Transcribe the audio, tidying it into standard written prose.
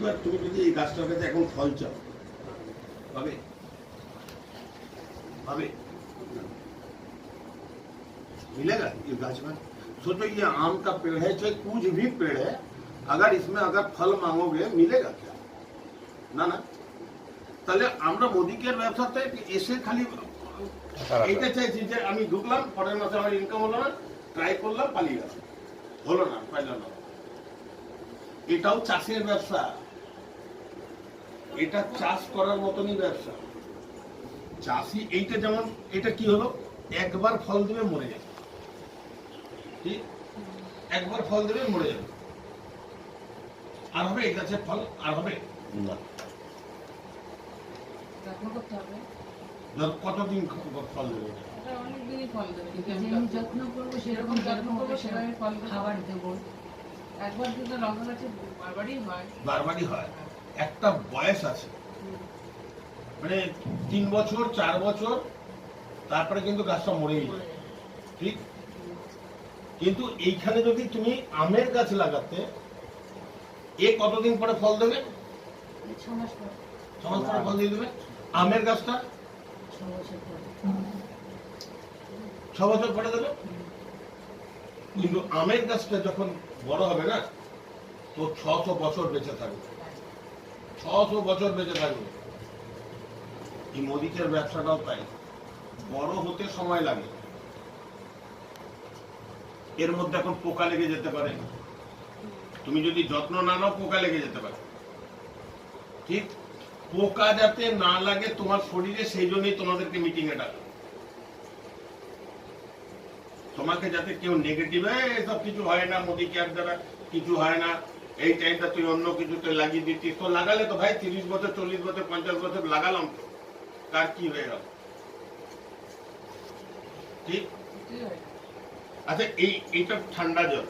এইবার তুমি যদি এই গাছটার কাছে এখন ফল চাও পাবে पावे मिलेगा ये गाछ में। सोचो ये आम का पेड़ है चाहे कुछ भी पेड़ है, अगर इसमें अगर फल मांगोगे मिलेगा क्या? ना ना। তাহলে আমরা মোদিকের ব্যবসাতে এসে খালি এইটা চাইছি যে আমি ঢুকলাম, পরের মাসে আমার ইনকাম হলো না, ট্রাই করলাম, পালিয়ে গেল, হলো না, পাইলাম না। এটাও চাষের ব্যবসা, এটা চাষ করার মতনই ব্যবসা। চাষি এইটা যেমন, এটা কি হলো, একবার ফল দেবে মরে যাবে, ঠিক, একবার ফল দেবে মরে যাবে, আর হবে এই গাছের ফল আর হবে না। কতদিন ফল দেবে? যত্ন করবো সেরকম যত্ন করবো, সেভাবে ফল খাবার দেবো। একবার কিন্তু লঙ্কা গাছে বারবারই হয়। একটা বয়স আছে, মানে 3 বছর 4 বছর, তারপরে কিন্তু গাছটা মরেই যায়, ঠিক। কিন্তু এইখানে যদি তুমি আমের গাছ লাগাতে, এ কতদিন পরে ফল দেবে? 6 মাস পর। 6 মাস পরে ফল দিয়ে দেবে। আমের গাছটা 6 বছর পর। 6 বছর পরে দেবে। কিন্তু আমের গাছটা যখন বড় হবে না, তো 600 বছর বেঁচে থাকবে, 600 বছর বেঁচে থাকবে। এই মরিচের ব্যবসাটাও তাই, বড় হতে সময় লাগে। এর মধ্যে এখন পোকা লেগে যেতে পারে, তুমি যদি যত্ন না নাও পোকা লেগে যেতে পারে, ঠিক। পোকা যাতে না লাগে তোমার শরীরে, সেই জন্যই তোমাদেরকে মিটিং এ ডাকা, তোমাকে যাতে কেউ নেগেটিভ এসব কিছু হয় না, মোদি কেয়ার দ্বারা কিছু হয় না, এই টাইমটা তুই অন্য কিছুতে লাগিয়ে দিচ্ছিস, তো লাগালে তো ভাই 30 বছর 40 বছর 50 বছর লাগালাম, তো কার কি হয়ে গেল, ঠিক। আচ্ছা এইটা ঠান্ডা জল,